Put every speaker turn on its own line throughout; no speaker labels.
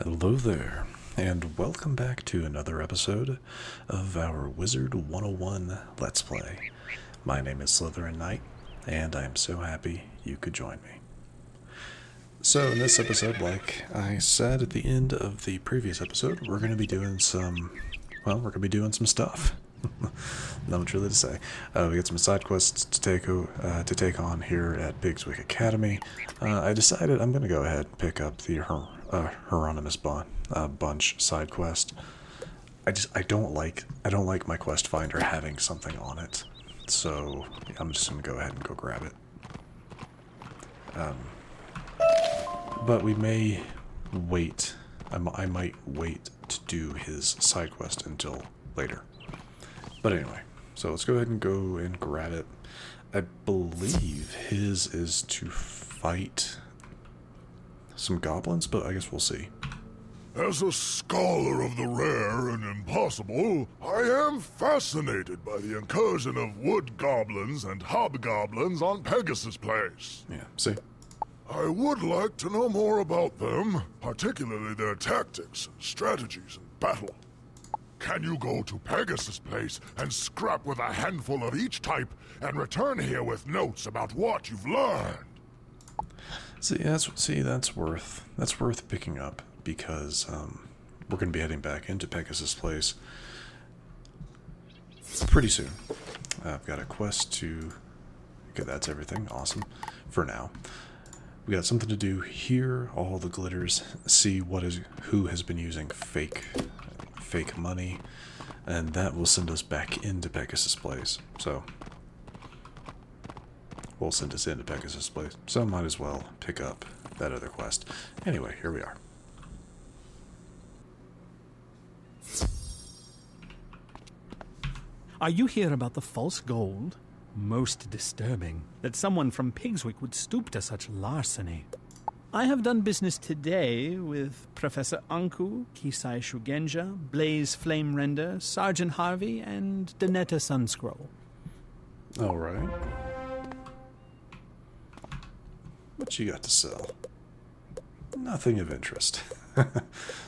Hello there, and welcome back to another episode of our Wizard101 Let's Play. My name is SlytherinKnight, and I am so happy you could join me. So in this episode, like I said at the end of the previous episode, we're going to be doing some stuff. Not much really to say. We got some side quests to take on here at Pigswick Academy. I decided I'm going to go ahead and pick up the Hieronymus Bunch side quest. I don't like my quest finder having something on it, so I'm just going to go ahead and go grab it. But we may wait. I might wait to do his side quest until later. But anyway, so let's go ahead and go and grab it. I believe his is to fight some goblins, but I guess we'll see.
As a scholar of the rare and impossible, I am fascinated by the incursion of wood goblins and hobgoblins on Pegasus Place.
Yeah, see?
I would like to know more about them, particularly their tactics and strategies in battle. Can you go to Pegasus Place and scrap with a handful of each type and return here with notes about what you've learned?
That's worth picking up because we're going to be heading back into Pegasus Place pretty soon. I've got a quest to. Okay, that's everything. Awesome. For now, we got something to do here. All the glitters. See who has been using fake money, and that will send us back into Pegasus Place. So will send us into Pegasus Place. So might as well pick up that other quest. Anyway, here we are.
Are you here about the false gold? Most disturbing that someone from Pigswick would stoop to such larceny. I have done business today with Professor Anku, Kisai Shugenja, Blaze Flame Render, Sergeant Harvey, and Danetta Sunscroll.
All right. What you got to sell? Nothing of interest.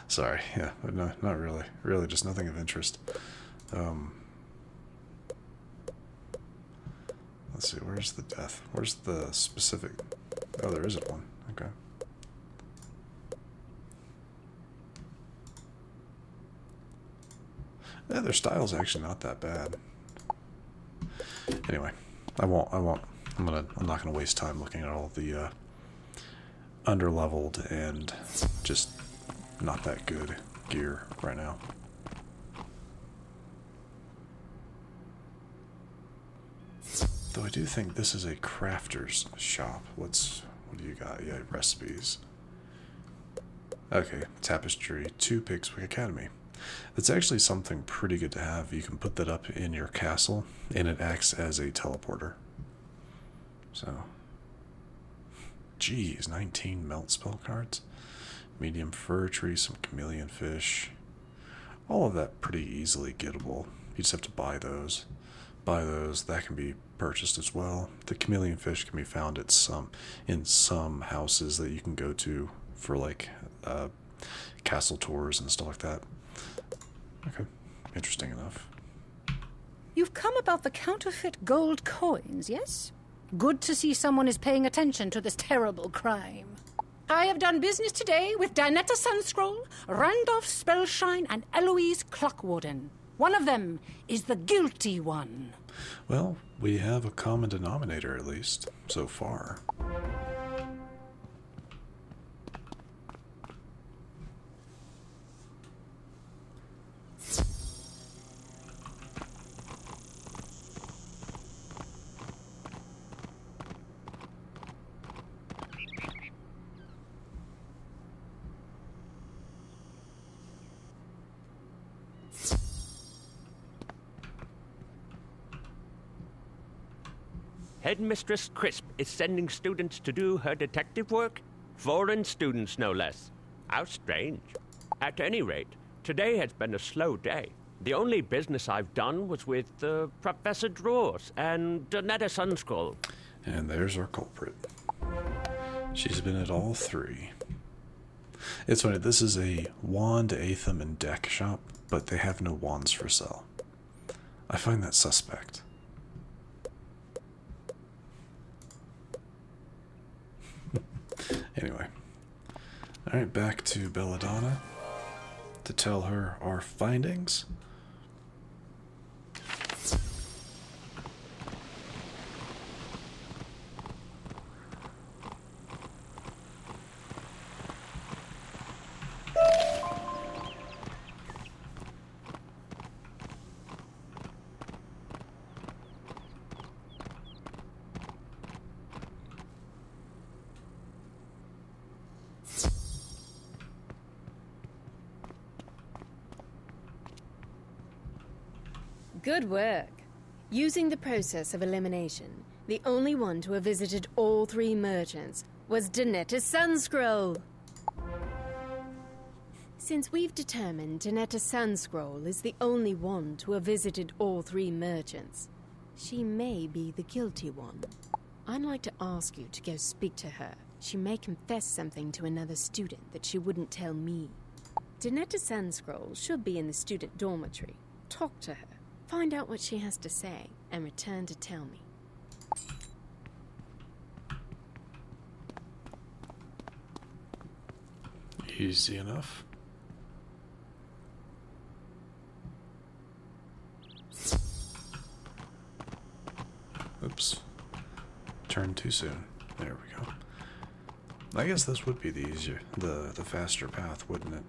Sorry, yeah, no, not really. Really, just nothing of interest. Let's see, where's the death? Where's the specific... Oh, there isn't one. Okay. Yeah, their style's actually not that bad. Anyway, I'm not gonna waste time looking at all the underleveled and just not that good gear right now. Though I do think this is a crafter's shop. What do you got? Yeah, recipes. Okay, tapestry to Pigswick Academy. It's actually something pretty good to have. You can put that up in your castle, and it acts as a teleporter. So, geez, 19 melt spell cards, medium fir tree, some chameleon fish, all of that pretty easily gettable. You just have to buy those. That can be purchased as well. The chameleon fish can be found at in some houses that you can go to for like castle tours and stuff like that. Okay, interesting enough.
You've come about the counterfeit gold coins, yes? Good to see someone is paying attention to this terrible crime. I have done business today with Danetta Sunscroll, Randolph Spellshine, and Eloise Clockwarden. One of them is the guilty one.
Well, we have a common denominator, at least, so far.
Headmistress Crisp is sending students to do her detective work? Foreign students, no less. How strange. At any rate, today has been a slow day. The only business I've done was with Professor Drawers and Danetta Sunscroll.
And there's our culprit. She's been at all three. It's funny, this is a wand, aethum, and deck shop, but they have no wands for sale. I find that suspect. Anyway. Alright, back to Belladonna to tell her our findings.
Good work. Using the process of elimination, the only one to have visited all 3 merchants was Danetta Sunscroll. Since we've determined Danetta Sunscroll is the only one to have visited all 3 merchants, she may be the guilty one. I'd like to ask you to go speak to her. She may confess something to another student that she wouldn't tell me. Danetta Sunscroll should be in the student dormitory. Talk to her. Find out what she has to say, and return to tell me.
Easy enough. Oops. Turned too soon. There we go. I guess this would be the easier, the faster path, wouldn't it?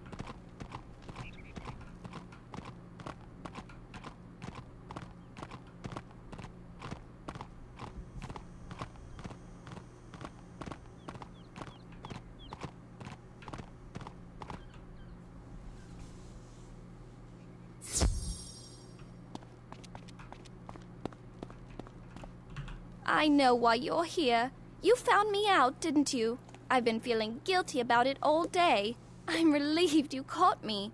I know why you're here. You found me out, didn't you? I've been feeling guilty about it all day. I'm relieved you caught me.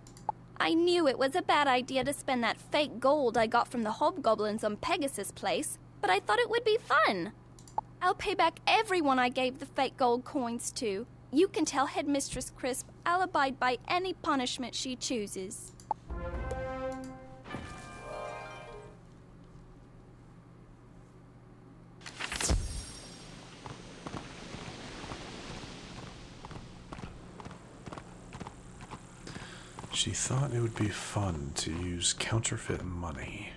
I knew it was a bad idea to spend that fake gold I got from the hobgoblins on Pegasus Place, but I thought it would be fun. I'll pay back everyone I gave the fake gold coins to. You can tell Headmistress Crisp I'll abide by any punishment she chooses.
She thought it would be fun to use counterfeit money.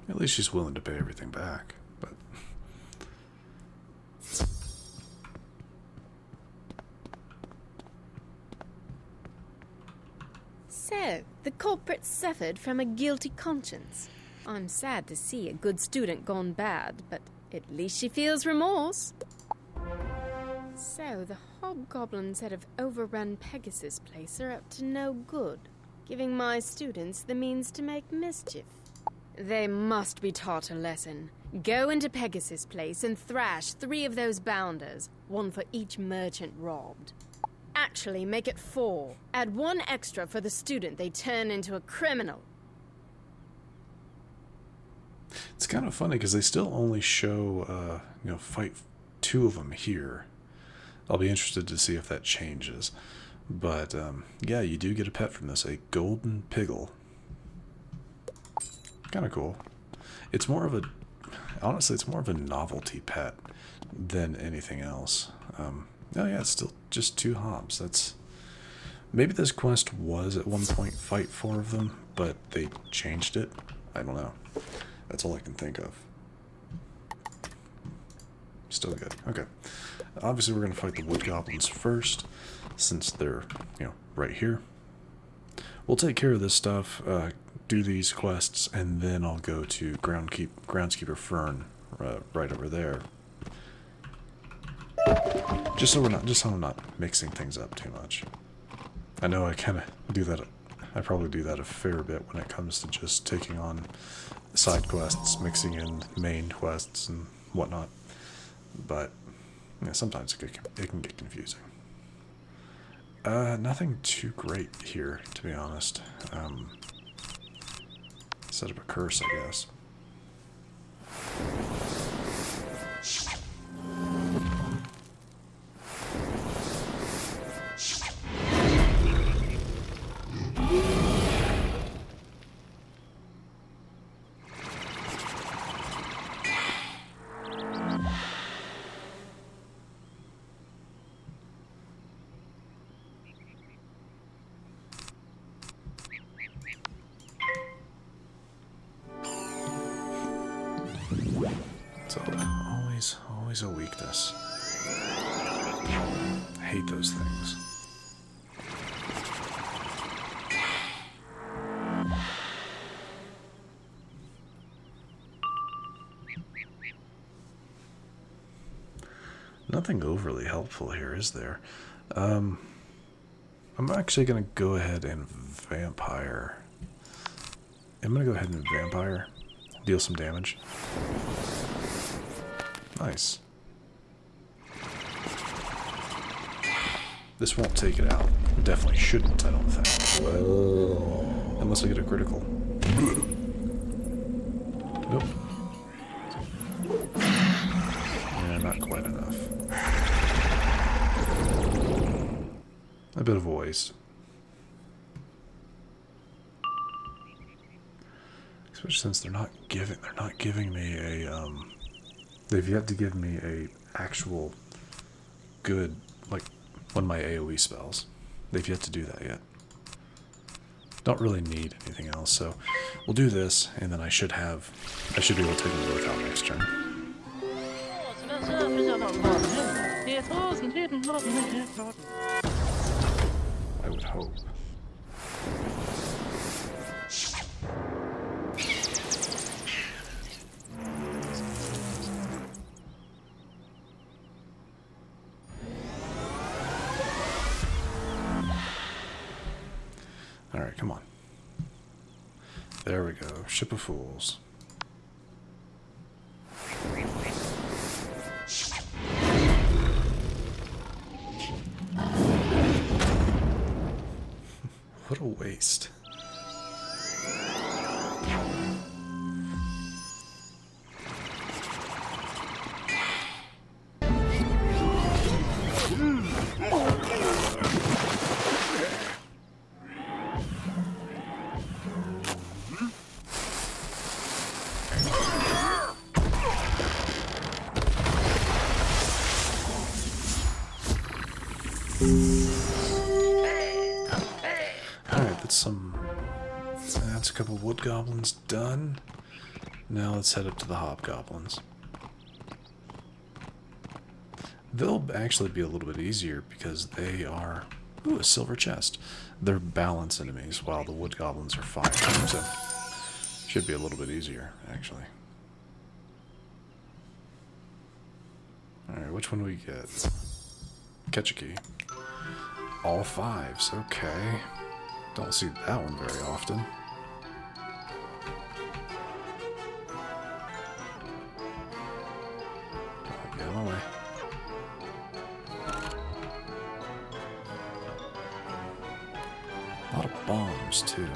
At least she's willing to pay everything back, but...
So, the culprit suffered from a guilty conscience. I'm sad to see a good student gone bad, but at least she feels remorse. So, the hobgoblins that have overrun Pegasus Place are up to no good, giving my students the means to make mischief. They must be taught a lesson. Go into Pegasus Place and thrash 3 of those bounders, 1 for each merchant robbed. Actually, make it 4. Add 1 extra for the student they turn into a criminal.
It's kind of funny because they still only show, fight 2 of them here. I'll be interested to see if that changes. But, yeah, you do get a pet from this, a golden piggle. Kind of cool. It's more of a... Honestly, it's more of a novelty pet than anything else. Oh yeah, it's still just 2 hobs. That's... Maybe this quest was at one point fight 4 of them, but they changed it. I don't know. That's all I can think of. Still good. Okay. Obviously, we're going to fight the wood goblins first, since they're, right here. We'll take care of this stuff, do these quests, and then I'll go to Groundskeeper Fern, right over there. Just so I'm not mixing things up too much. I know I kind of do that. I probably do that a fair bit when it comes to just taking on side quests, mixing in main quests and whatnot. But yeah, sometimes it can get confusing. Nothing too great here, to be honest. Set up a curse, I guess. always a weakness. I hate those things. Nothing overly helpful here, is there? I'm actually going to go ahead and vampire. I'm going to go ahead and vampire. Deal some damage. Nice. This won't take it out. Definitely shouldn't, I don't think. But unless I get a critical. Nope. Yeah, not quite enough. A bit of a waste. Especially since they're not giving me a they've yet to give me a actual good, like, one of my AoE spells. They've yet to do that yet. Don't really need anything else, so we'll do this, and then I should be able to take them both out next turn. I would hope. Alright, come on. There we go. Ship of Fools. What a waste. Alright, that's a couple wood goblins done. Now let's head up to the hobgoblins. They'll actually be a little bit easier because they are, ooh, a silver chest. They're balance enemies while the wood goblins are fire, so should be a little bit easier actually. Alright, which one do we get? Catch a key. All fives, okay. Don't see that one very often. Get out of my way. A lot of bombs, too.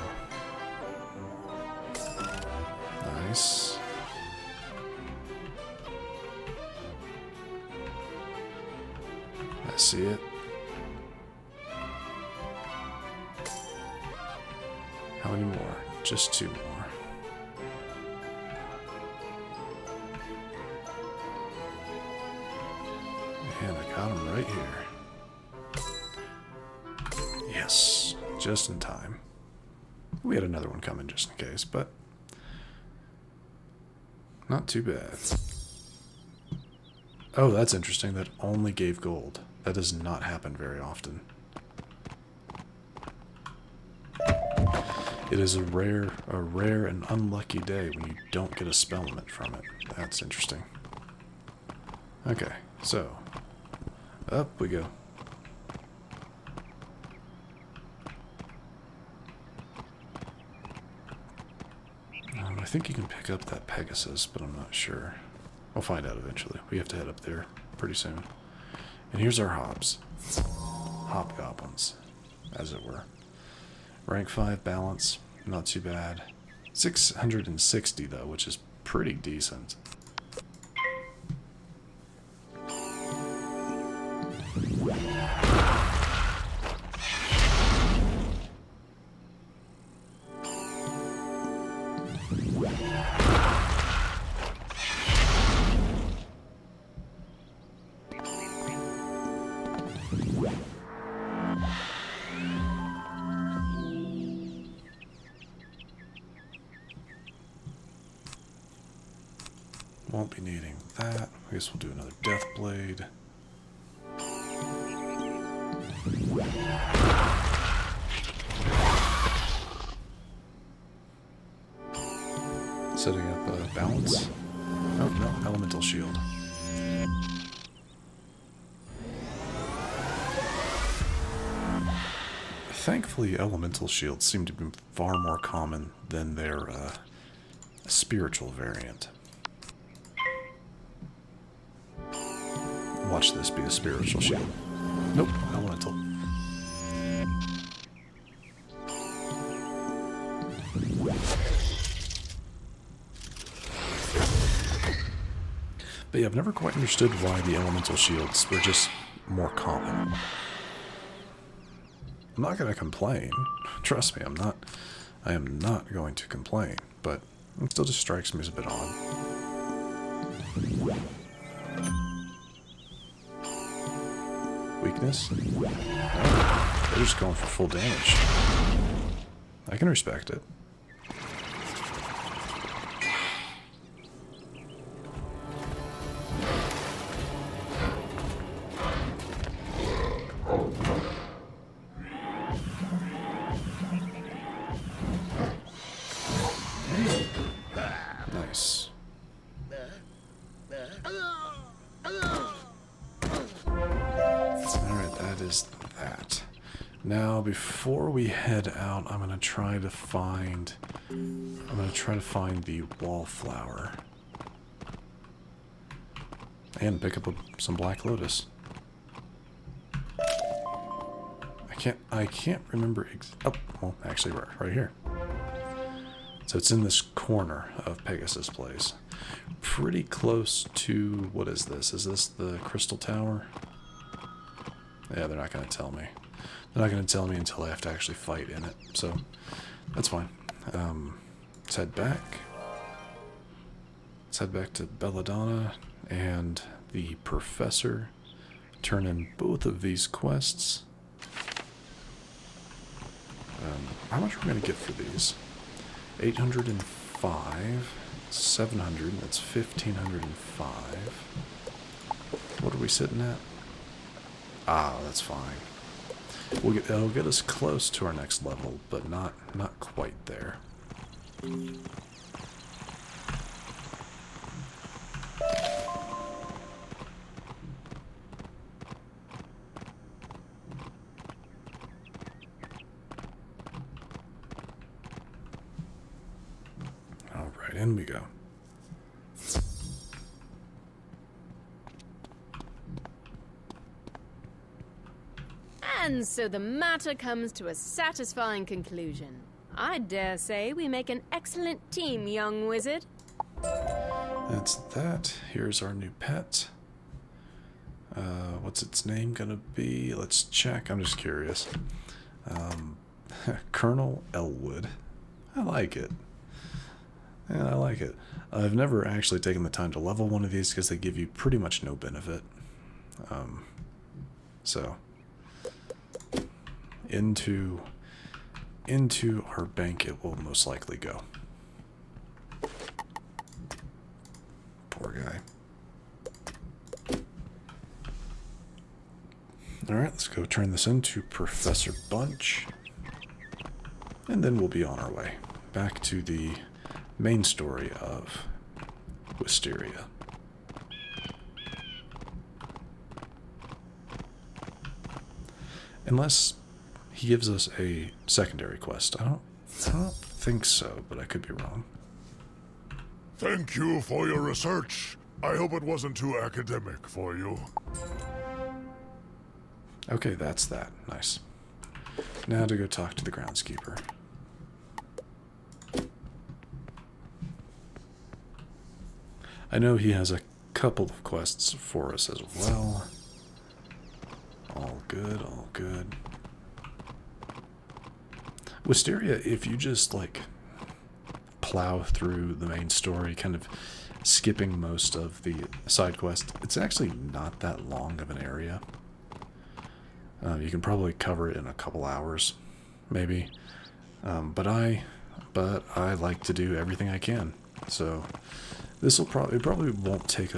Nice. I see it. How many more? Just 2 more. And I got him right here. Yes, just in time. We had another one coming just in case, but not too bad. Oh, that's interesting. That only gave gold. That does not happen very often. It is a rare and unlucky day when you don't get a spell limit from it. That's interesting. Okay, so up we go. I think you can pick up that Pegasus, but I'm not sure. I'll find out eventually. We have to head up there pretty soon. And here's our hobs. Hobgoblins, as it were. Rank 5 balance, not too bad. 660 though, which is pretty decent. Well, won't be needing that. I guess we'll do another Death Blade. Setting up a balance. Oh, no, Elemental Shield. Thankfully, Elemental Shields seem to be far more common than their spiritual variant. Watch this be a spiritual shield. Nope, Elemental. But yeah, I've never quite understood why the Elemental Shields were just more common. I'm not going to complain. Trust me, I am not going to complain, but it still just strikes me as a bit odd. Weakness? Oh, they're just going for full damage. I can respect it. Nice. Alright, that is that. Now, before we head out, I'm gonna try to find the wallflower. And pick up some Black Lotus. I can't remember oh, well, actually right here. So it's in this corner of Pegasus Place. Pretty close to, what is this? Is this the Crystal Tower? Yeah, they're not going to tell me. They're not going to tell me until I have to actually fight in it. So, that's fine. Let's head back. Let's head back to Belladonna and the Professor. Turn in both of these quests. How much are we going to get for these? 805, 700, that's 1505. What are we sitting at? Ah, that's fine. It'll get us close to our next level, but not quite there. In we go.
And so the matter comes to a satisfying conclusion. I dare say we make an excellent team, young wizard.
That's that. Here's our new pet. What's its name gonna be? Let's check. I'm just curious. Colonel Elwood. I like it. Yeah, I like it. I've never actually taken the time to level one of these because they give you pretty much no benefit. So, into our bank it will most likely go. Poor guy. Alright, let's go turn this into Professor Bunch. And then we'll be on our way back to the main story of Wysteria. Unless he gives us a secondary quest. I don't think so, but I could be wrong.
Thank you for your research. I hope it wasn't too academic for you.
Okay, that's that. Nice. Now to go talk to the groundskeeper. I know he has a couple of quests for us as well. All good, all good. Wysteria, if you just, like, plow through the main story, kind of skipping most of the side quests, it's actually not that long of an area. You can probably cover it in a couple hours, maybe. But I like to do everything I can. So, It probably won't take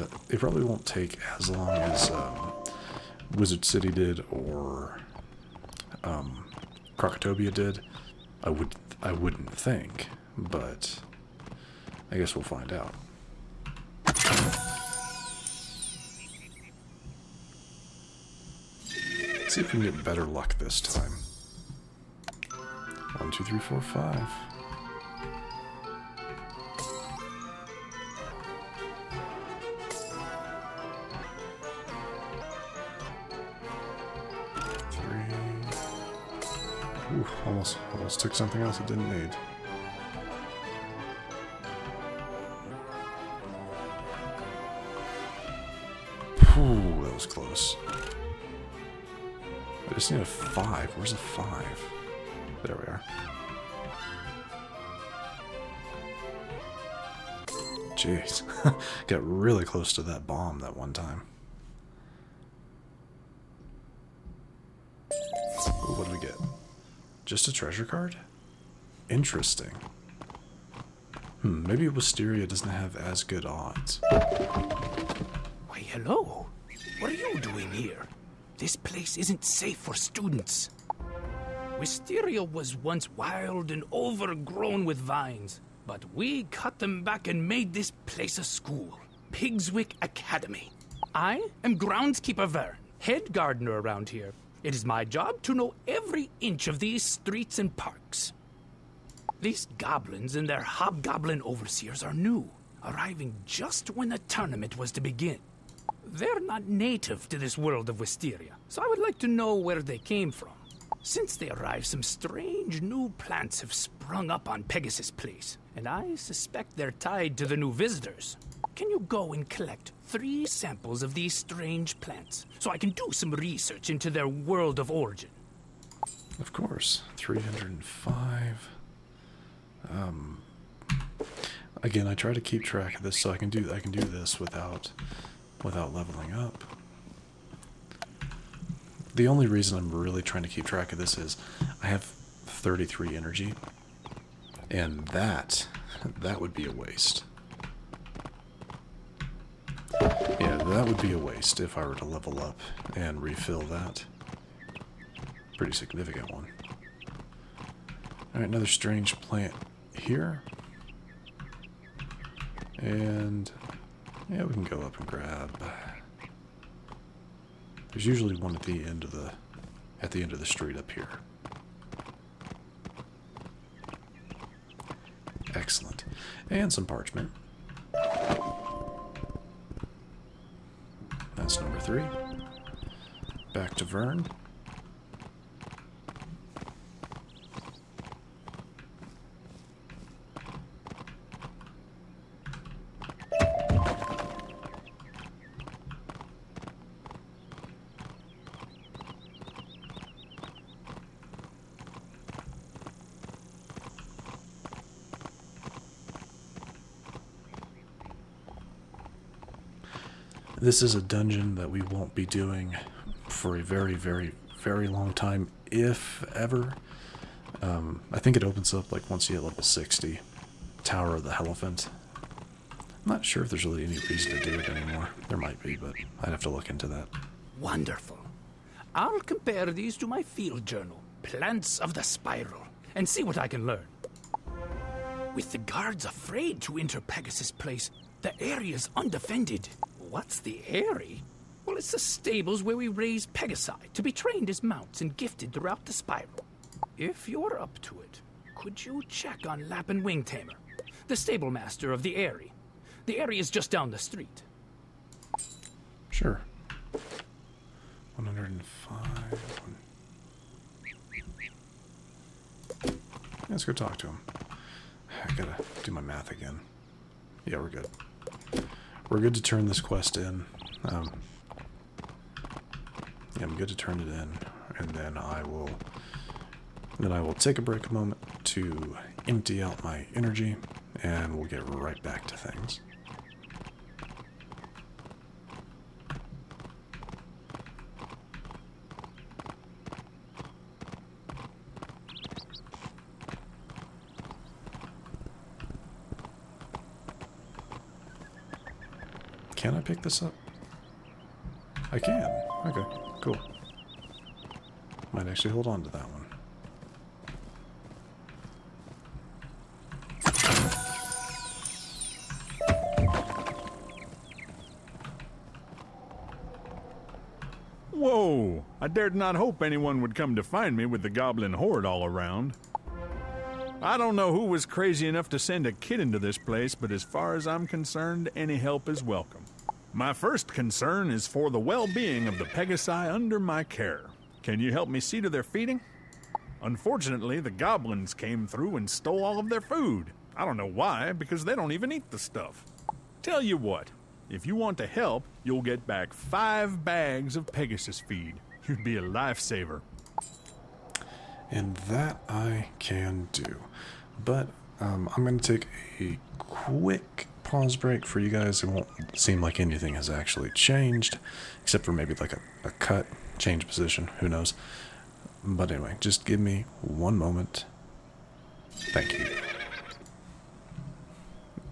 as long as Wizard City did or Krakatobia did. I wouldn't think, but I guess we'll find out. Let's see if we can get better luck this time. 1, 2, 3, 4, 5. Ooh, almost took something else it didn't need. Ooh, that was close. I just need a 5. Where's a 5? There we are. Jeez. Got really close to that bomb that one time. Ooh, what do we get? Just a treasure card? Interesting. Maybe Wysteria doesn't have as good odds.
Why, hello. What are you doing here? This place isn't safe for students. Wysteria was once wild and overgrown with vines, but we cut them back and made this place a school. Pigswick Academy. I am groundskeeper Vern, head gardener around here. It is my job to know every inch of these streets and parks. These goblins and their hobgoblin overseers are new, arriving just when the tournament was to begin. They're not native to this world of Wysteria, so I would like to know where they came from. Since they arrived, some strange new plants have sprung up on Pegasus Place, and I suspect they're tied to the new visitors. Can you go and collect 3 samples of these strange plants, so I can do some research into their world of origin?
Of course. 305. Again, I try to keep track of this so I can do this without leveling up. The only reason I'm really trying to keep track of this is I have 33 energy, and that would be a waste. Yeah, that would be a waste if I were to level up and refill that. Pretty significant one. Alright, another strange plant here. And yeah, we can go up and grab. There's usually one at the end of the street up here. Excellent. And some parchment. That's number 3. Back to Vern. This is a dungeon that we won't be doing for a very, very, very long time, if ever. I think it opens up like once you hit level 60. Tower of the Elephant. I'm not sure if there's really any reason to do it anymore. There might be, but I'd have to look into that.
Wonderful. I'll compare these to my field journal, Plants of the Spiral, and see what I can learn. With the guards afraid to enter Pegasus Place, the area's undefended. What's the area? Well, it's the stables where we raise Pegasi to be trained as mounts and gifted throughout the spiral. If you're up to it, could you check on Lap and Wing Tamer, the stable master of the area? The area is just down the street.
Sure. 105. Let's go talk to him. I gotta do my math again. Yeah, we're good. We're good to turn this quest in. Yeah, I'm good to turn it in, and then I will take a break a moment to empty out my energy, and we'll get right back to things. can I pick this up? I can. Okay, cool. Might actually hold on to that one.
Whoa! I dared not hope anyone would come to find me with the goblin horde all around. I don't know who was crazy enough to send a kid into this place, but as far as I'm concerned, any help is welcome. My first concern is for the well-being of the Pegasi under my care. Can you help me see to their feeding? Unfortunately, the goblins came through and stole all of their food. I don't know why, because they don't even eat the stuff. Tell you what, if you want to help, you'll get back 5 bags of Pegasus feed. You'd be a lifesaver.
And that I can do. But I'm going to take a quick pause break for you guys. It won't seem like anything has actually changed, except for maybe like a cut, change position, who knows. But anyway, just give me one moment. Thank you.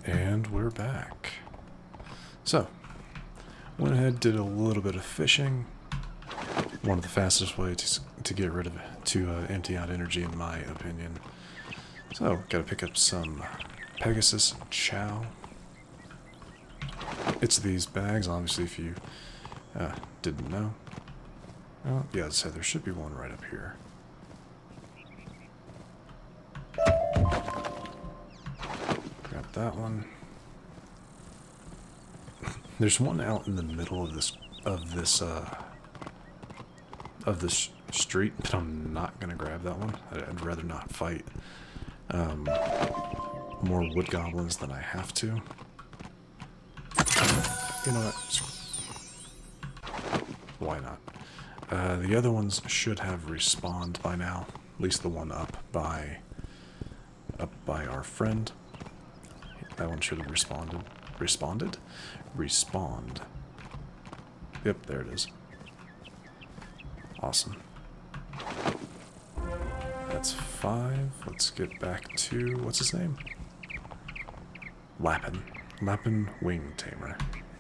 And we're back. So, went ahead, did a little bit of fishing. One of the fastest ways to get rid of empty out energy, in my opinion. So, gotta pick up some Pegasus chow. It's these bags, obviously, if you didn't know. Oh, yeah, so there should be one right up here. Grab that one. There's one out in the middle of this street, but I'm not gonna grab that one. I'd rather not fight more wood goblins than I have to. You know what? Why not? The other ones should have respawned by now. At least the one up by our friend. That one should have responded. Responded? Respawned. Yep, there it is. Awesome. That's 5. Let's get back to, what's his name? Lappin. Lappin Wing Tamer.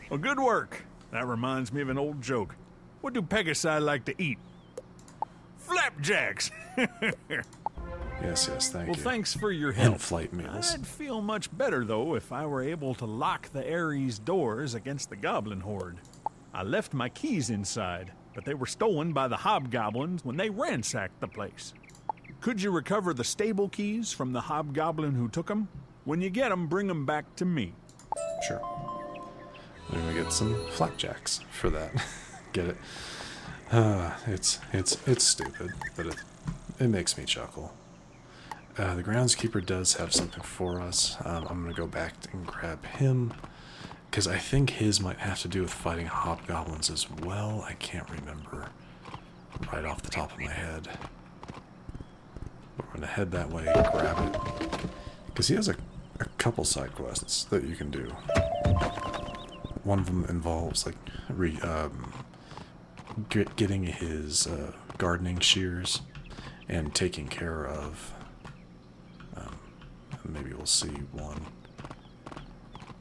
Well, good work. That reminds me of an old joke. What do Pegasi like to eat? Flapjacks!
Yes, thank you.
Well, thanks for your help.
In-flight meals.
I'd feel much better, though, if I were able to lock the Ares doors against the goblin horde. I left my keys inside, but they were stolen by the hobgoblins when they ransacked the place. Could you recover the stable keys from the hobgoblin who took them? When you get them, bring them back to me.
Sure. We're gonna get some flapjacks for that. Get it? It's stupid, but it makes me chuckle. The groundskeeper does have something for us. I'm gonna go back and grab him, because I think his might have to do with fighting hobgoblins as well. I can't remember right off the top of my head. But we're gonna head that way, grab it, because he has a couple side quests that you can do. One of them involves like getting his gardening shears and taking care of. Maybe we'll see one.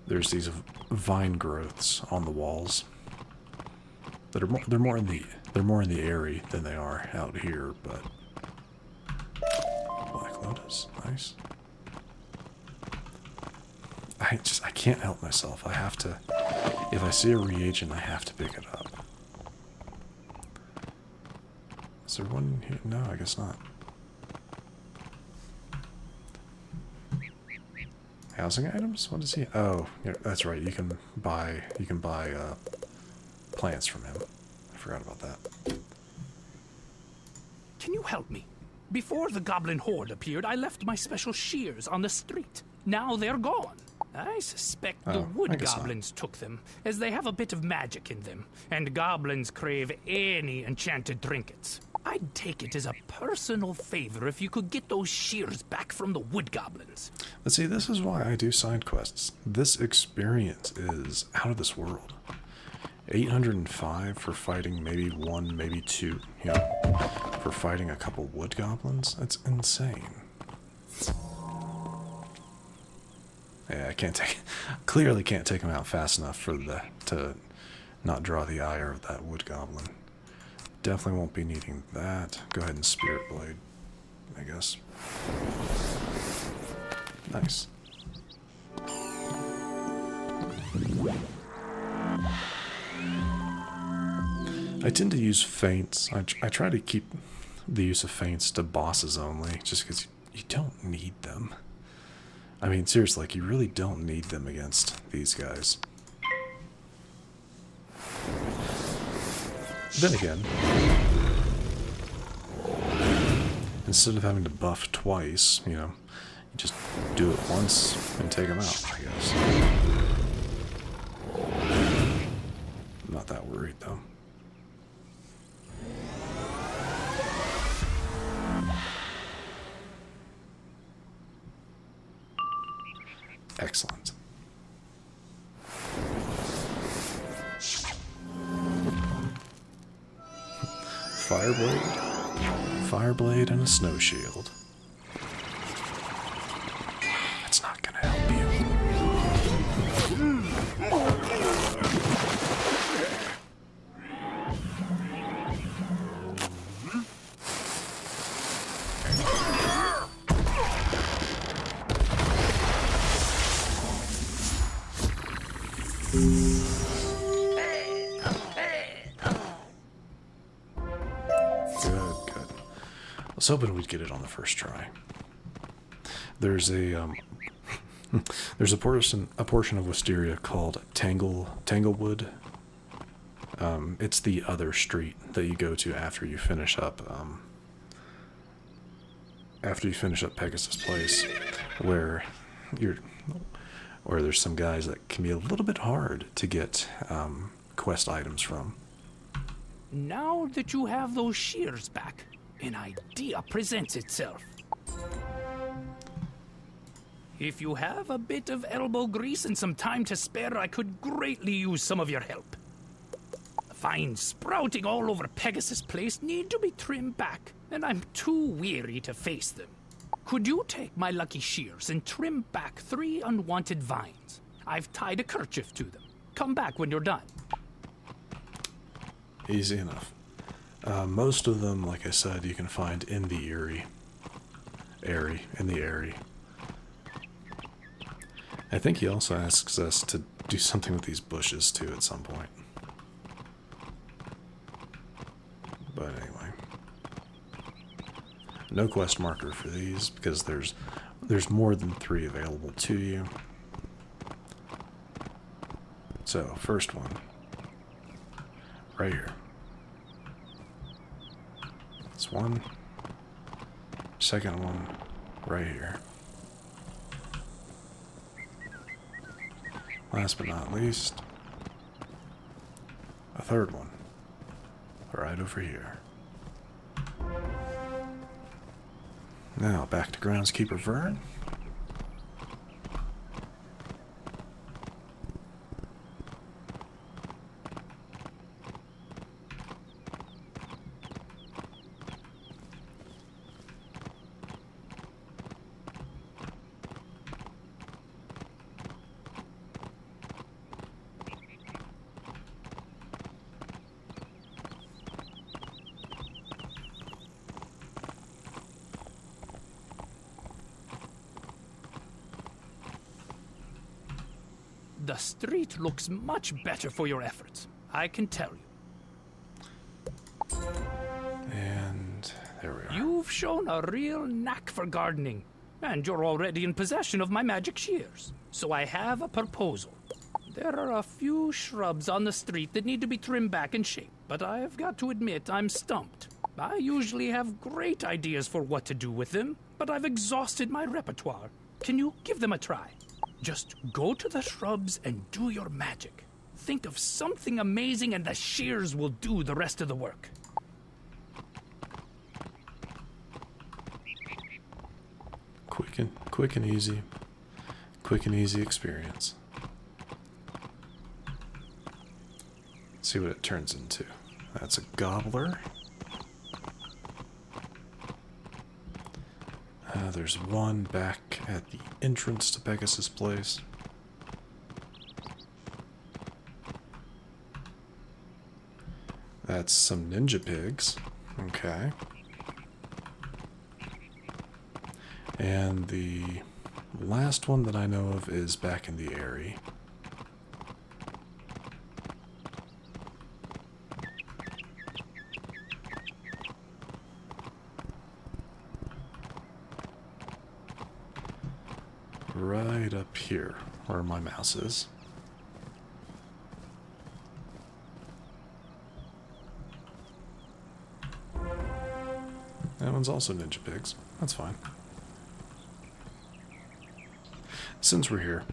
There's these vine growths on the walls that are they're more in the area than they are out here, but Black Lotus, nice. I can't help myself. I have to, if I see a reagent, I have to pick it up. Is there one here? No, I guess not. Housing items? What is he? Oh, yeah, that's right. You can buy plants from him. I forgot about that.
Can you help me? Before the goblin horde appeared, I left my special shears on the street. Now they're gone. I suspect the wood goblins took them, as they have a bit of magic in them, and goblins crave any enchanted trinkets. I'd take it as a personal favor if you could get those shears back from the wood goblins.
But see, this is why I do side quests. This experience is out of this world. 805 for fighting maybe 1, maybe 2, you know, for fighting a couple wood goblins. That's insane. Yeah, I can't take, clearly can't take him out fast enough for to not draw the ire of that wood goblin. Definitely won't be needing that. Go ahead and Spirit Blade, I guess. Nice. I tend to use feints. I try to keep the use of feints to bosses only, just because you don't need them. I mean, seriously, like, you really don't need them against these guys. Then again, instead of having to buff twice, you know, you just do it once and take them out, I guess. I'm not that worried, though. Excellent. Fireblade and a snow shield. That's not gonna help you. I was hoping we'd get it on the first try. There's a there's a portion of Wysteria called Tanglewood. It's the other street that you go to after you finish up Pegasus Place, where there's some guys that can be a little bit hard to get quest items from.
Now that you have those shears back, an idea presents itself. If you have a bit of elbow grease and some time to spare, I could greatly use some of your help. The vines sprouting all over Pegasus Place need to be trimmed back, and I'm too weary to face them. Could you take my lucky shears and trim back 3 unwanted vines? I've tied a kerchief to them. Come back when you're done.
Easy enough. Most of them, like I said, you can find in the Eyrie. I think he also asks us to do something with these bushes too at some point. But anyway. No quest marker for these because there's more than 3 available to you. So, first one. Right here. This one. Second one. Right here. Last but not least, a third one. Right over here. Now, back to Groundskeeper Vern.
The street looks much better for your efforts, I can tell you.
And there we are.
You've shown a real knack for gardening, and you're already in possession of my magic shears. So I have a proposal. There are a few shrubs on the street that need to be trimmed back and shaped, but I've got to admit I'm stumped. I usually have great ideas for what to do with them, but I've exhausted my repertoire. Can you give them a try? Just go to the shrubs and do your magic. Think of something amazing and the shears will do the rest of the work.
Quick and easy. Quick and easy experience. Let's see what it turns into. That's a gobbler. There's one back at the entrance to Pegasus Place. That's some ninja pigs. Okay. And the last one that I know of is back in the Eyrie. Right up here, where my mouse is. That one's also ninja pigs. That's fine. Since we're here,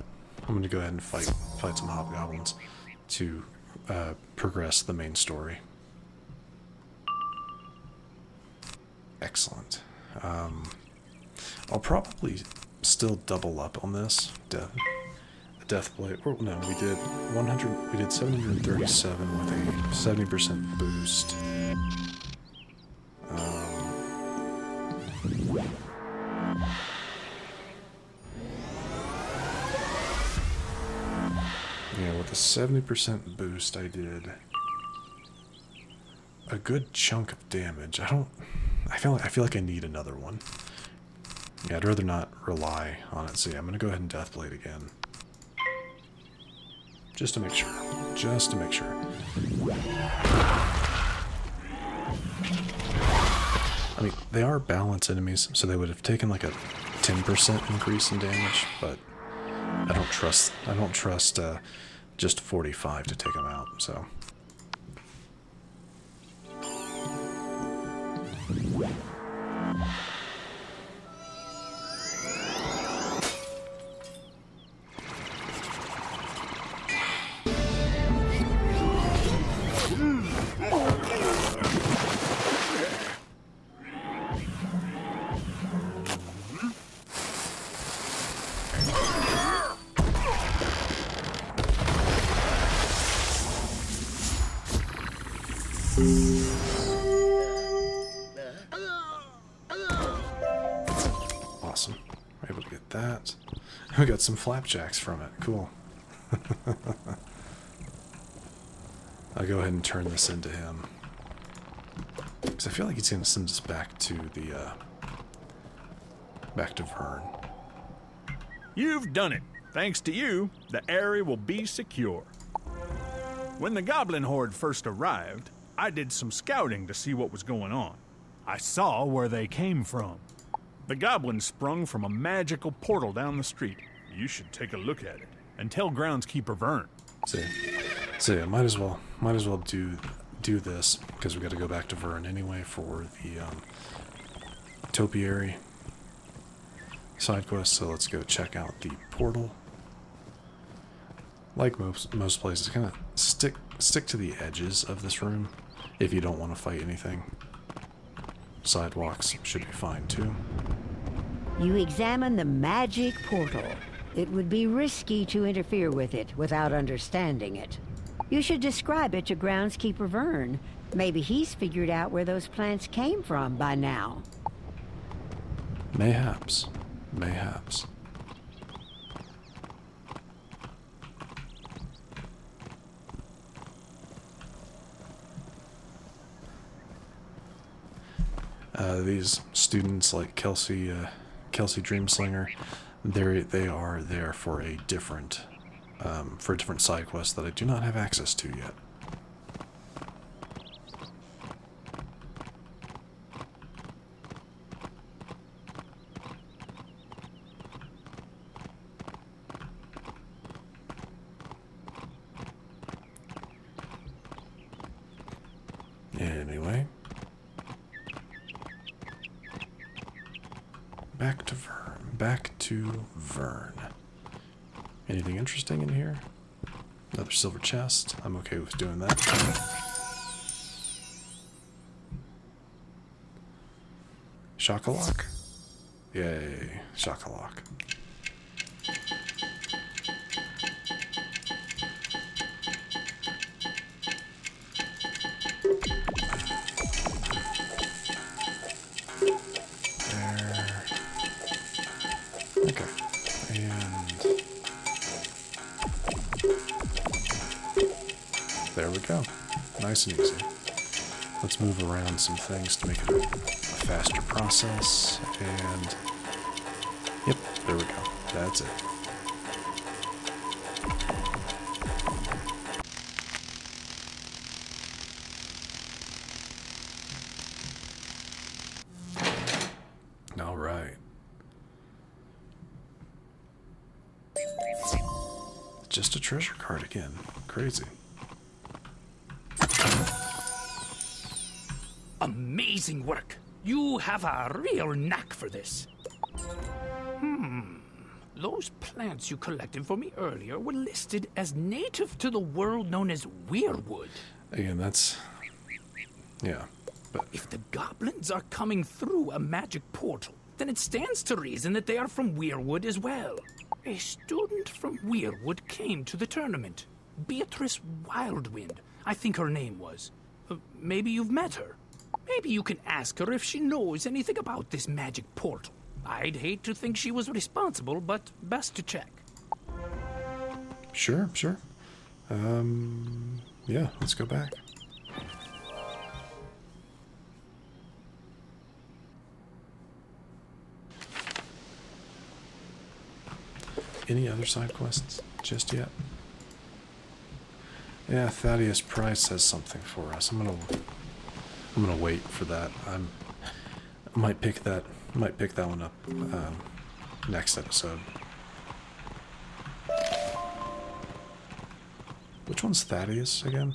I'm going to go ahead and fight some hobgoblins to progress the main story. Excellent. I'll probably still double up on this death blade. Oh, no, we did 100. We did 737 with a 70% boost. Yeah, with a 70% boost, I did a good chunk of damage. I feel like I need another one. Yeah, I'd rather not rely on it. So yeah, I'm gonna go ahead and Deathblade again. Just to make sure. Just to make sure. I mean, they are balance enemies, so they would have taken like a 10% increase in damage, but I don't trust just 45 to take them out, so. Awesome. We're able to get that. We got some flapjacks from it. Cool. I'll go ahead and turn this into him. Because I feel like he's going to send us back to the, back to Vern.
You've done it. Thanks to you, the area will be secure. When the goblin horde first arrived, I did some scouting to see what was going on. I saw where they came from. The goblins sprung from a magical portal down the street. You should take a look at it and tell groundskeeper Vern.
So yeah, might as well do this because we got to go back to Vern anyway for the topiary side quest. So let's go check out the portal. Like most places, kind of stick to the edges of this room if you don't want to fight anything. Sidewalks should be fine too.
You examine the magic portal. It would be risky to interfere with it without understanding it. You should describe it to groundskeeper Vern. Maybe he's figured out where those plants came from by now.
Mayhaps. Mayhaps. These students like Kelsey Dreamslinger, they are there for a different side quest that I do not have access to yet. Anyway. Back to Vern. Anything interesting in here? Another silver chest. I'm okay with doing that. Shock-a-lock. Yay, shock-a-lock. nice and easy. Let's move around some things to make it a faster process, and yep, there we go. That's it. All right. Just a treasure card again. Crazy.
Amazing work. You have a real knack for this. Those plants you collected for me earlier were listed as native to the world known as Weirwood.
Again, that's... yeah. But
if the goblins are coming through a magic portal, then it stands to reason that they are from Weirwood as well. A student from Weirwood came to the tournament. Beatrice Wildwind, I think her name was. Maybe you've met her. Maybe you can ask her if she knows anything about this magic portal. I'd hate to think she was responsible, but best to check.
Sure. Yeah, let's go back. Any other side quests just yet? Yeah, Thaddeus Price has something for us. I'm gonna wait for that. I might pick that one up next episode. Which one's Thaddeus again?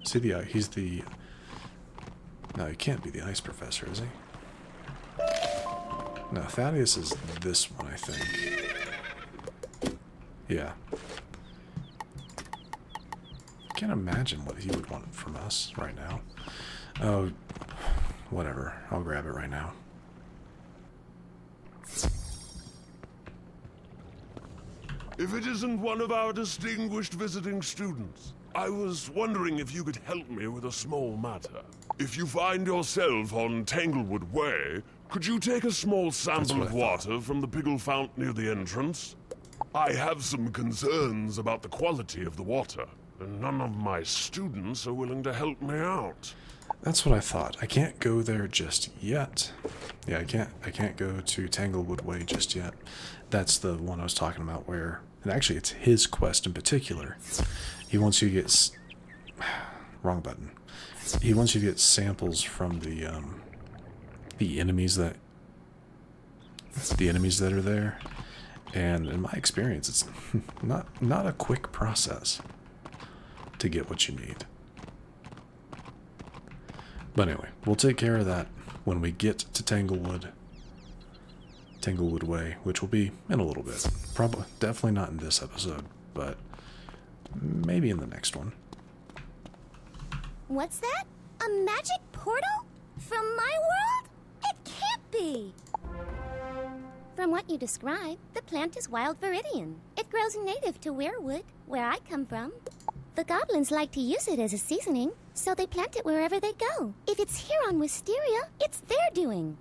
Is he the he's the... No, he can't be the ice professor, is he? No, Thaddeus is this one, I think. Yeah. I can't imagine what he would want from us right now. Oh, whatever. I'll grab it right now.
If it isn't one of our distinguished visiting students, I was wondering if you could help me with a small matter. If you find yourself on Tanglewood Way, could you take a small sample of water from the Piggle Fount near the entrance? I have some concerns about the quality of the water, and none of my students are willing to help me out.
That's what I thought. I can't go there just yet. Yeah, I can't go to Tanglewood Way just yet. That's the one I was talking about where, and actually it's his quest in particular. He wants you to get wrong button. He wants you to get samples from the enemies that are there. And in my experience, it's not a quick process to get what you need. But anyway, we'll take care of that when we get to Tanglewood Way, which will be in a little bit. Probably, definitely not in this episode, but maybe in the next one.
What's that? A magic portal? From my world? It can't be! From what you describe, the plant is wild viridian. It grows native to Weirwood, where I come from. The goblins like to use it as a seasoning, so they plant it wherever they go. If it's here on Wysteria, it's their doing.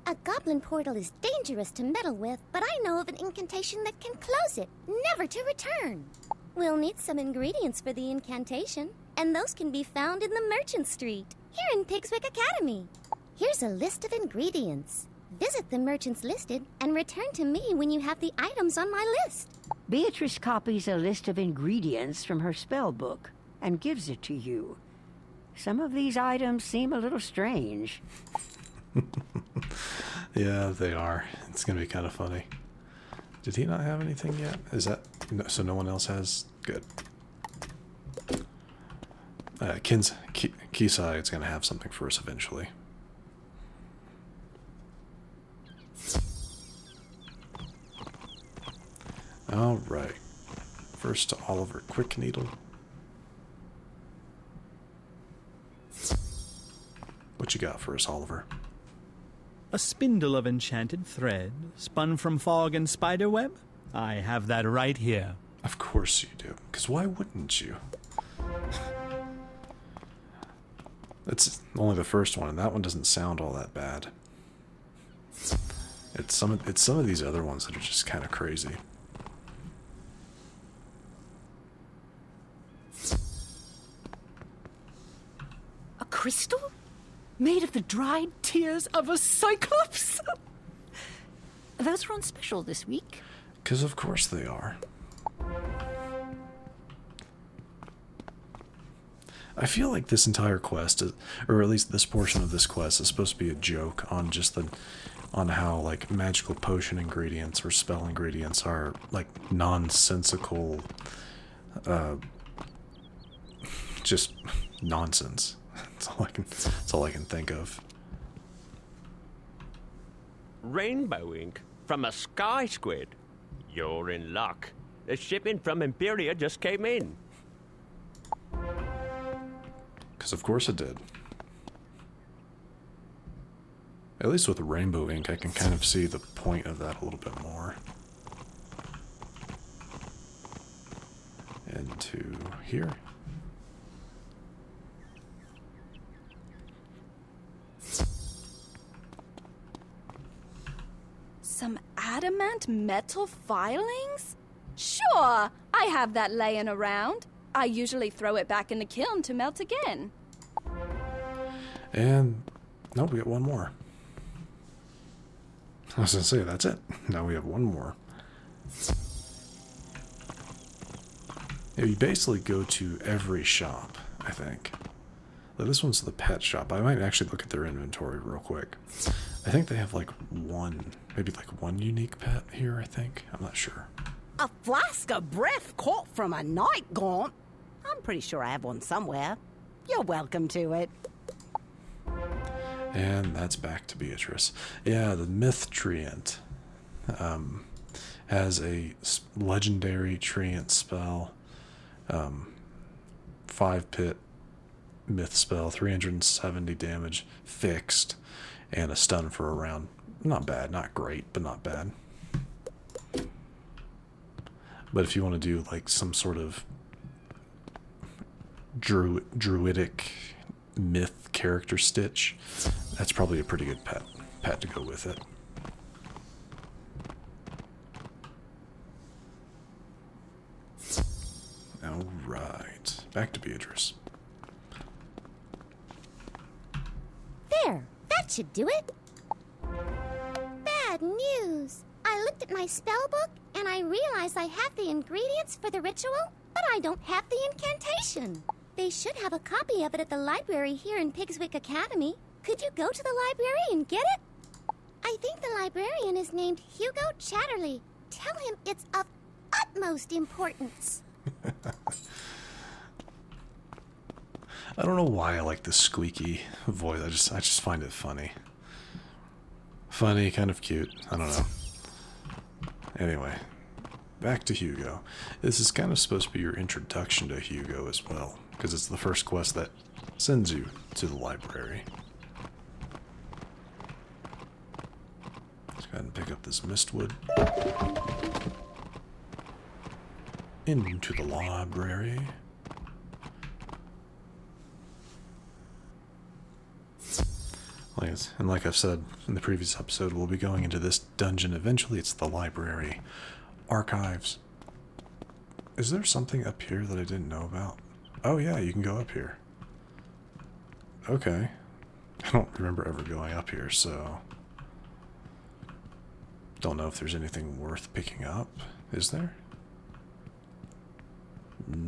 A goblin portal is dangerous to meddle with, but I know of an incantation that can close it, never to return. We'll need some ingredients for the incantation, and those can be found in the Merchant Street, here in Pigswick Academy. Here's a list of ingredients. Visit the merchants listed and return to me when you have the items on my list.
Beatrice copies a list of ingredients from her spell book and gives it to you. Some of these items seem a little strange.
Yeah, they are. It's going to be kind of funny. Did he not have anything yet? Is that... No, so no one else has? Good. KingsIsle is going to have something for us eventually. Alright. First to Oliver Quickneedle. What you got for us, Oliver?
A spindle of enchanted thread, spun from fog and spiderweb? I have that right here.
Of course you do, because why wouldn't you? It's only the first one, and that one doesn't sound all that bad. It's some of these other ones that are just kind of crazy.
crystal? Made of the dried tears of a cyclops? Those are on special this week.
Because of course they are. I feel like this entire quest, or at least this portion of this quest, is supposed to be a joke on just on how like magical potion ingredients or spell ingredients are like nonsensical, just nonsense. That's all I can think of.
Rainbow ink from a sky squid. You're in luck. The shipment from Imperia just came in.
Because of course it did. At least with the rainbow ink, I can kind of see the point of that a little bit more. Into here.
Some adamant metal filings? Sure, I have that laying around. I usually throw it back in the kiln to melt again.
And no, we got one more. I was gonna say, that's it. Now we have one more. Yeah, you basically go to every shop, I think. Like, this one's the pet shop. I might actually look at their inventory real quick. I think they have like maybe one unique pet here, I think. I'm not sure.
A flask of breath caught from a night gaunt? I'm pretty sure I have one somewhere. You're welcome to it.
And that's back to Beatrice. Yeah, the Myth Treant has a legendary Treant spell. 5-pit Myth spell, 370 damage, fixed, and a stun for a round. Not bad, not great, but not bad. But if you want to do like some sort of druidic myth character stitch, that's probably a pretty good pet to go with it. Alright, back to Beatrice.
There, that should do it. Bad news. I looked at my spell book and I realized I have the ingredients for the ritual, but I don't have the incantation. They should have a copy of it at the library here in Pigswick Academy. Could you go to the library and get it? I think the librarian is named Hugo Chatterley. Tell him it's of utmost importance.
I don't know why I like this squeaky voice. I just find it funny. Funny, kind of cute. I don't know. Anyway, back to Hugo. This is kind of supposed to be your introduction to Hugo as well, because it's the first quest that sends you to the library. Let's go ahead and pick up this mistwood. Into the library. And like I've said in the previous episode, we'll be going into this dungeon eventually. It's the library. Archives. Is there something up here that I didn't know about? Oh yeah, you can go up here. Okay. I don't remember ever going up here, so... Don't know if there's anything worth picking up. Is there?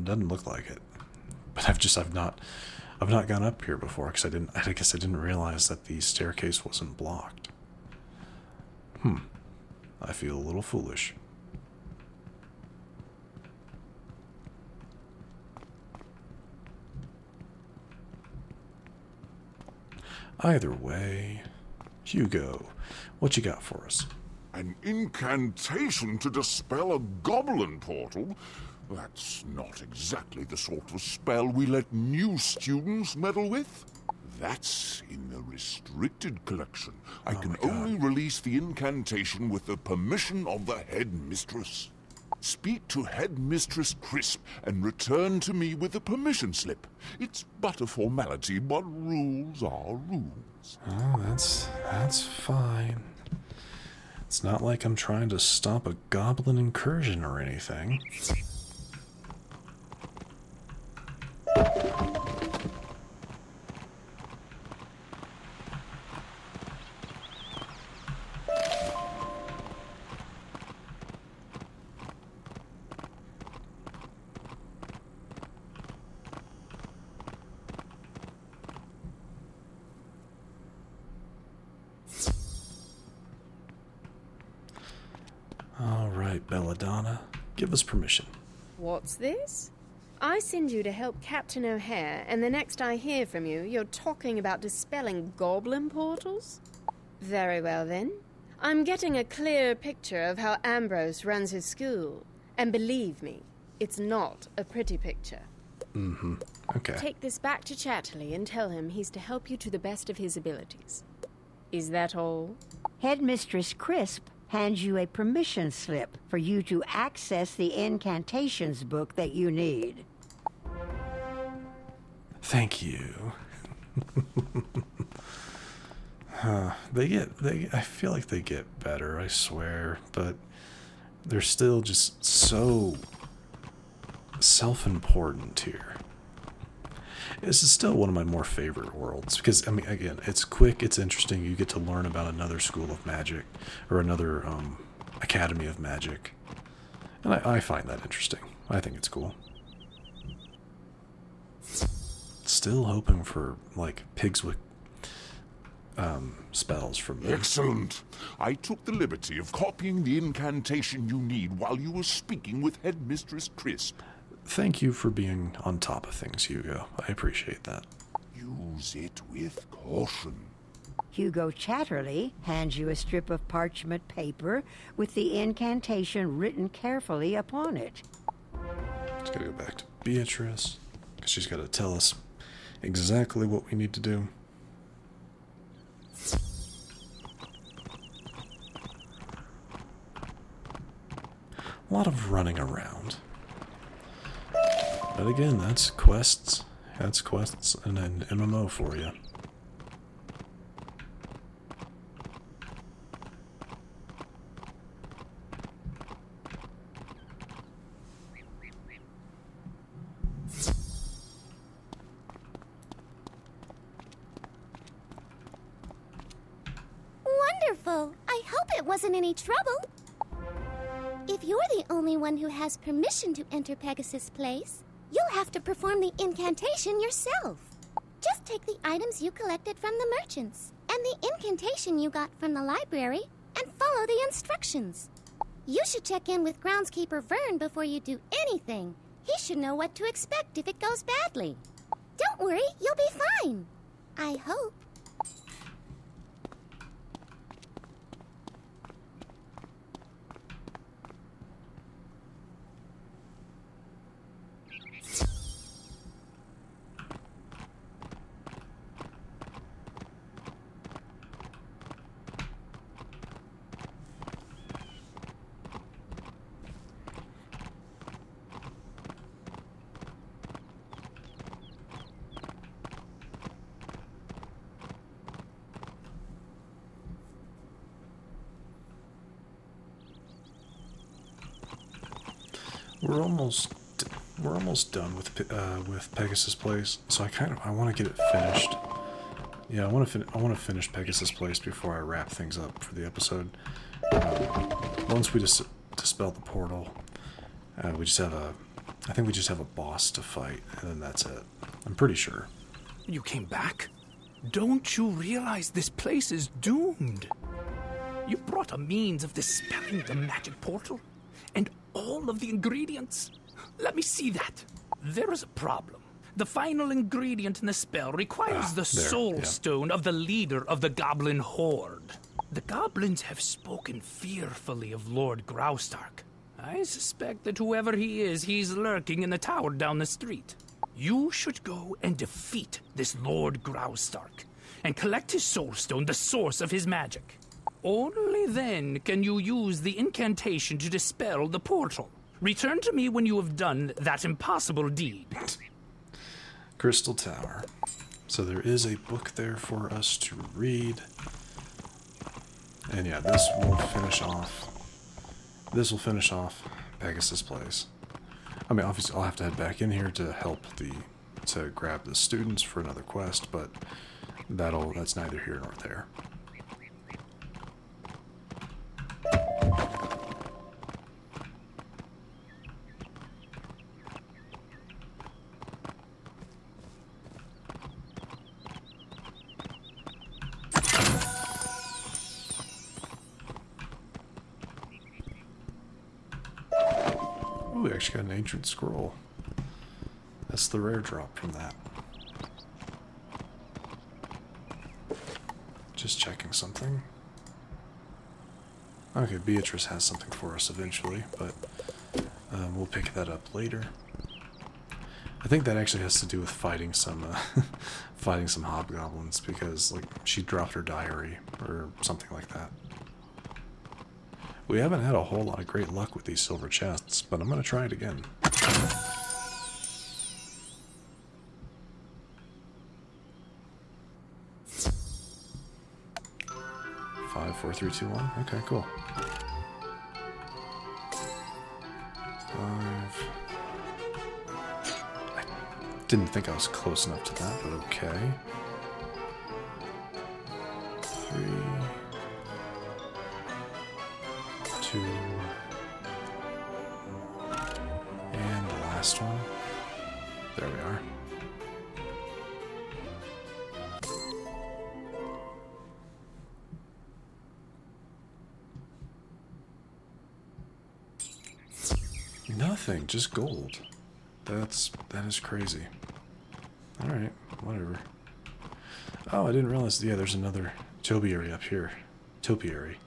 Doesn't look like it. But I've not gone up here before because I guess I didn't realize that the staircase wasn't blocked. I feel a little foolish. Either way, Hugo, what you got for us?
An incantation to dispel a goblin portal? That's not exactly the sort of spell we let new students meddle with. That's in the restricted collection. I can only release the incantation with the permission of the headmistress. Speak to Headmistress Crisp and return to me with the permission slip. It's but a formality, but rules are rules.
Oh, that's fine. It's not like I'm trying to stop a goblin incursion or anything. right, Belladonna. Give us permission.
What's this? I send you to help Captain O'Hare, and the next I hear from you, you're talking about dispelling goblin portals? Very well, then. I'm getting a clear picture of how Ambrose runs his school. And believe me, it's not a pretty picture.
Mm-hmm. Okay.
Take this back to Chatterley and tell him he's to help you to the best of his abilities. Is that all?
Headmistress Crisp hands you a permission slip for you to access the incantations book that you need.
Thank you. I feel like they get better, I swear, but they're still just so self-important here. This is still one of my more favorite worlds because, I mean, again, it's quick, it's interesting. You get to learn about another school of magic or another academy of magic, and I find that interesting. I think it's cool. Still hoping for like Pigswick spells from them.
Excellent. I took the liberty of copying the incantation you need while you were speaking with Headmistress Crisp.
Thank you for being on top of things, Hugo. I appreciate that.
Use it with caution.
Hugo Chatterley hands you a strip of parchment paper with the incantation written carefully upon it.
Just gotta go back to Beatrice, because she's gotta tell us exactly what we need to do. A lot of running around. But again, that's quests. That's quests and an MMO for you.
Wonderful. I hope it wasn't any trouble. If you're the only one who has permission to enter Pegasus Place, you'll have to perform the incantation yourself. Just take the items you collected from the merchants and the incantation you got from the library and follow the instructions. You should check in with groundskeeper Vern before you do anything. He should know what to expect if it goes badly. Don't worry, you'll be fine. I hope.
We're almost done with Pegasus Place, so I want to get it finished. Yeah, I want to finish Pegasus Place before I wrap things up for the episode. Once we just dispel the portal, I think we just have a boss to fight, and then that's it. I'm pretty sure.
You came back? Don't you realize this place is doomed? You brought a means of dispelling the magic portal? And all of the ingredients? Let me see that. There is a problem. The final ingredient in the spell requires the soul stone of the leader of the goblin horde. The goblins have spoken fearfully of Lord Graustark. I suspect that whoever he is, he's lurking in the tower down the street. You should go and defeat this Lord Graustark and collect his soul stone, the source of his magic. Only then can you use the incantation to dispel the portal. Return to me when you have done that impossible deed.
Crystal Tower. So there is a book there for us to read. And yeah, this will finish off Pegasus Place. I mean, obviously I'll have to head back in here to help to grab the students for another quest, but that's neither here nor there. actually got an ancient scroll. That's the rare drop from that. Just checking something. Okay, Beatrice has something for us eventually, but we'll pick that up later. I think that actually has to do with fighting some fighting some hobgoblins, because like she dropped her diary or something like that. We haven't had a whole lot of great luck with these silver chests, but I'm gonna try it again. 5, 4, 3, 2, 1. Okay, cool. 5. I didn't think I was close enough to that, but okay. 3, 2, and the last one. There we are. Nothing, just gold. That is crazy. Alright, whatever. Oh, I didn't realize, yeah, there's another topiary up here. Topiary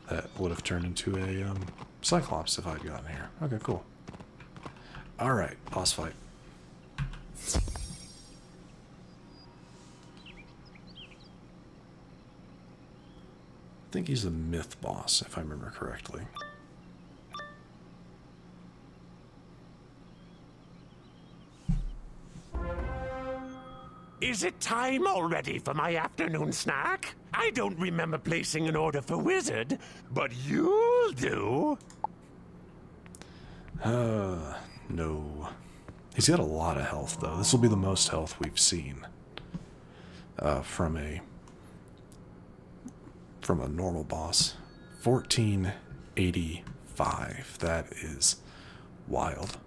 that would have turned into a Cyclops if I'd gotten here. Okay, cool. Alright, boss fight. I think he's a myth boss, if I remember correctly.
Is it time already for my afternoon snack? I don't remember placing an order for Wizard, but you'll do.
No. He's got a lot of health, though. This will be the most health we've seen from a normal boss. 1485. That is wild.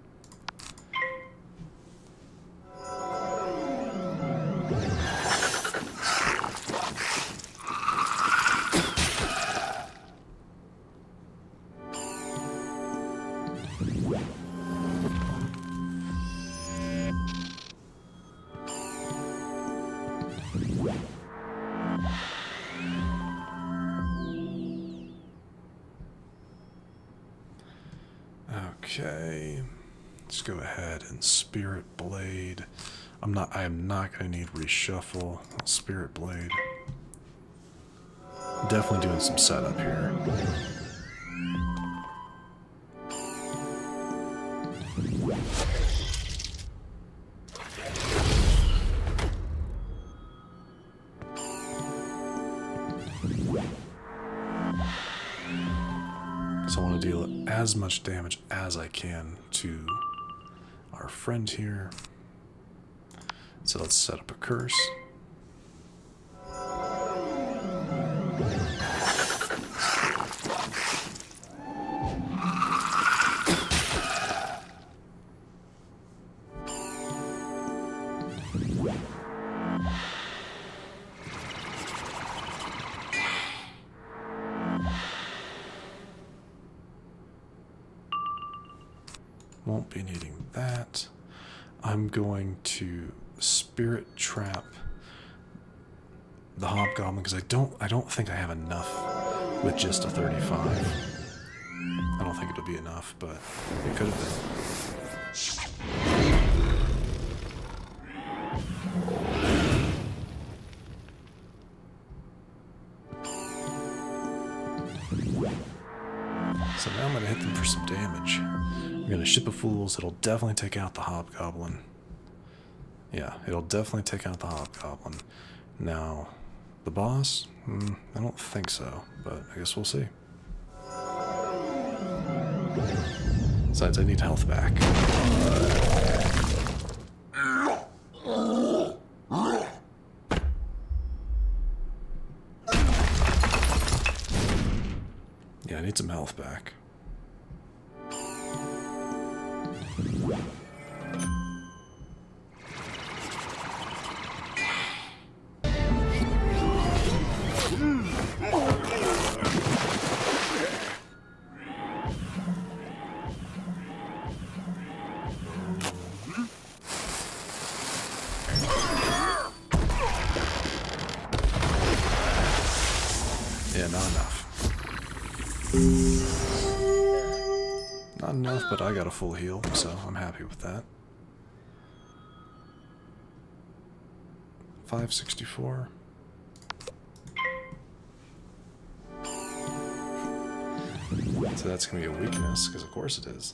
Okay, let's go ahead and Spirit Blade. I am not going to need reshuffle. Spirit Blade. Definitely doing some setup here. So I want to deal as much damage as I can to our friend here. So let's set up a curse. Won't be needing that. I'm going to Spirit Trap the Hobgoblin because I don't think I have enough with just a 35. I don't think it'll be enough, but it could have been. So now I'm going to hit them for some damage. I'm going to Ship of Fools. It'll definitely take out the Hobgoblin. Yeah, it'll definitely take out the Hobgoblin. Now, the boss? I don't think so, but I guess we'll see. Besides, I need health back. Yeah, I need some health back. Yeah, not enough. Not enough, but I got a full heal, so I'm happy with that. 564. So that's going to be a weakness, because of course it is.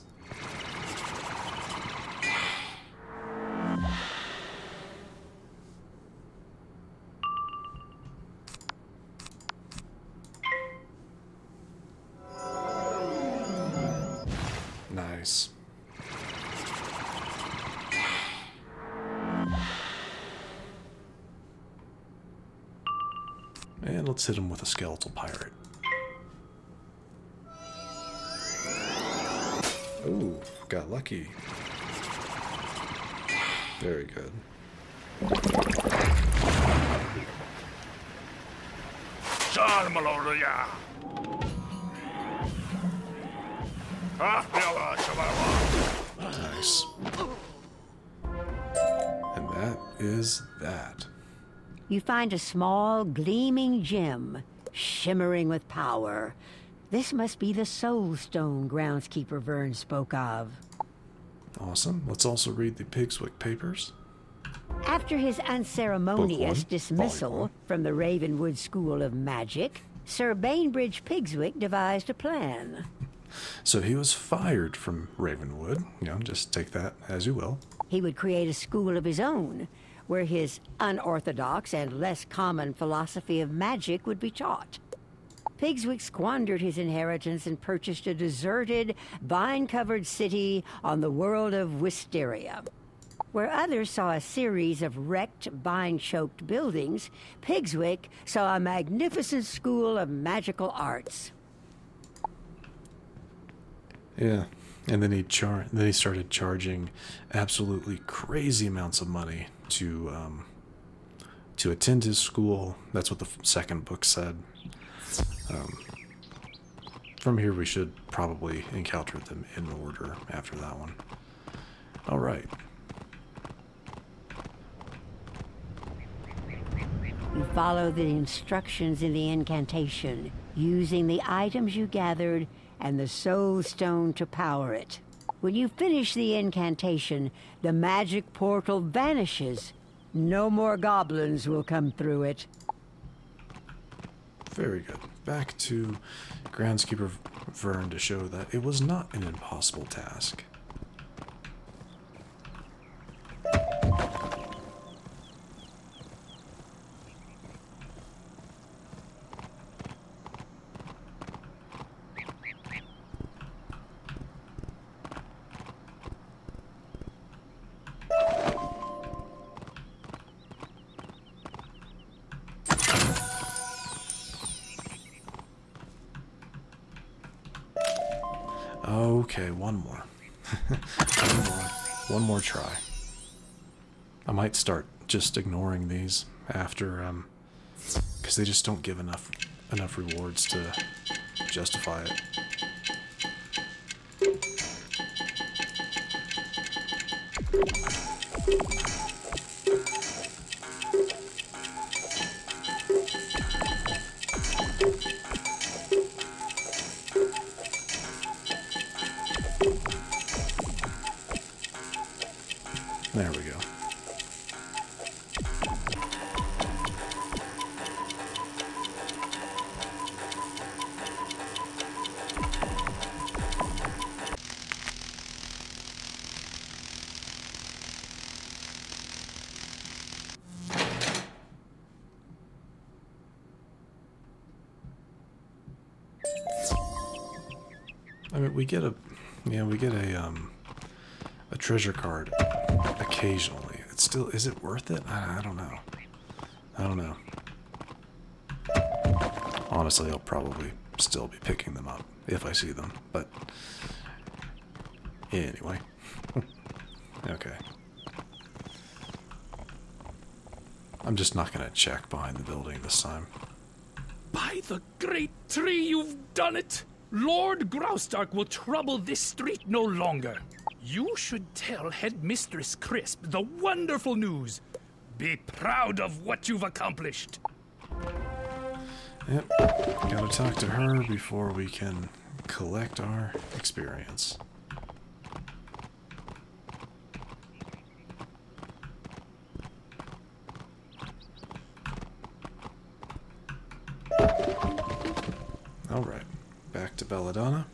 Nice. And let's hit him with a skeletal pirate. Ooh, got lucky. Very good. Nice. And that is that.
You find a small, gleaming gem, shimmering with power. This must be the Soul Stone groundskeeper Vern spoke of.
Awesome. Let's also read the Pigswick Papers.
After his unceremonious
Book one,
dismissal
volume one.
from the Ravenwood School of Magic, Sir Bainbridge Pigswick devised a plan.
So he was fired from Ravenwood. You know, just take that as you will.
He would create a school of his own, where his unorthodox and less common philosophy of magic would be taught. Pigswick squandered his inheritance and purchased a deserted, vine-covered city on the world of Wysteria. Where others saw a series of wrecked, vine-choked buildings, Pigswick saw a magnificent school of magical arts.
Yeah, and then he started charging absolutely crazy amounts of money to attend his school. That's what the second book said. From here, we should probably encounter them in order after that one. All right.
You follow the instructions in the incantation, using the items you gathered and the Soul Stone to power it. When you finish the incantation, the magic portal vanishes. No more goblins will come through it.
Very good. Back to Groundskeeper Vern to show that it was not an impossible task. Okay, one more. One more try. I might start just ignoring these after, because they just don't give enough rewards to justify it. There we go. I mean, we get a treasure card occasionally. It's still, is it worth it? I don't know. I don't know. Honestly, I'll probably still be picking them up if I see them, but anyway. Okay. I'm just not gonna check behind the building this time.
By the great tree, you've done it! Lord Graustark will trouble this street no longer. You should tell Headmistress Crisp the wonderful news. Be proud of what you've accomplished.
Yep, gotta talk to her before we can collect our experience. Alright, back to Belladonna,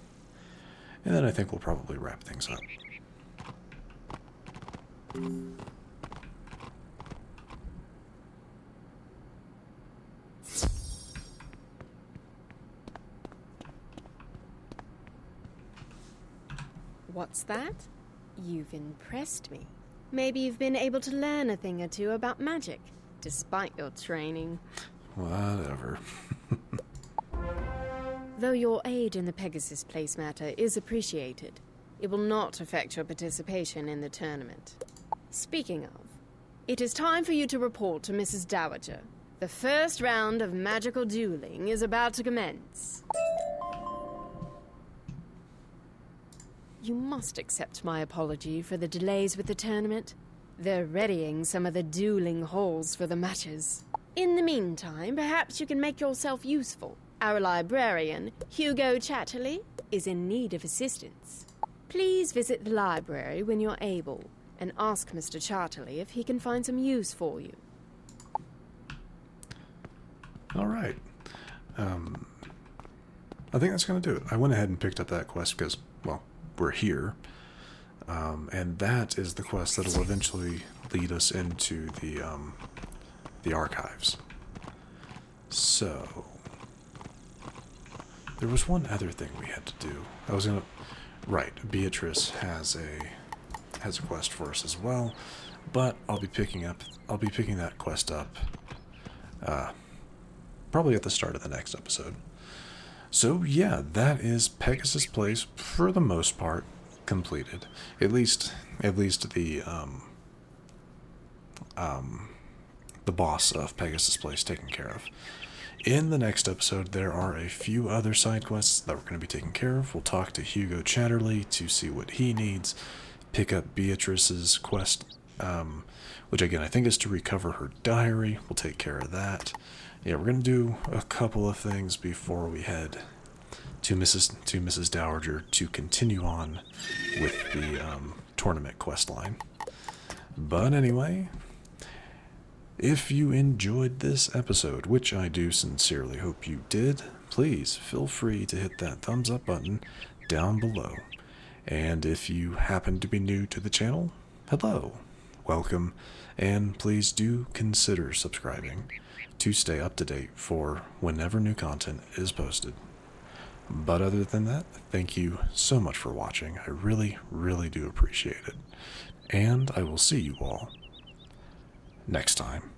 and then I think we'll probably wrap things up.
What's that? You've impressed me. Maybe you've been able to learn a thing or two about magic, despite your training.
Whatever.
Though your aid in the Pegasus Place matter is appreciated, it will not affect your participation in the tournament. Speaking of, it is time for you to report to Mrs. Dowager. The first round of magical dueling is about to commence. You must accept my apology for the delays with the tournament. They're readying some of the dueling halls for the matches. In the meantime, perhaps you can make yourself useful. Our librarian, Hugo Chatterley, is in need of assistance. Please visit the library when you're able, and ask Mr. Chatterley if he can find some use for you.
Alright. I think that's going to do it. I went ahead and picked up that quest because, well, we're here. And that is the quest that will eventually lead us into the archives. So, there was one other thing we had to do. I was gonna... Right, Beatrice has a quest for us as well, but I'll be picking that quest up probably at the start of the next episode. So yeah, that is Pegasus Place for the most part completed. At least the boss of Pegasus Place taken care of. In the next episode, there are a few other side quests that we're going to be taking care of. We'll talk to Hugo Chatterley to see what he needs, pick up Beatrice's quest, which again I think is to recover her diary. We'll take care of that. Yeah, we're going to do a couple of things before we head to Mrs. Dowager to continue on with the tournament quest line. But anyway, if you enjoyed this episode, which I do sincerely hope you did, please feel free to hit that thumbs up button down below. And if you happen to be new to the channel, hello, welcome, and please do consider subscribing to stay up to date for whenever new content is posted. But other than that, thank you so much for watching. I really, really do appreciate it. And I will see you all next time.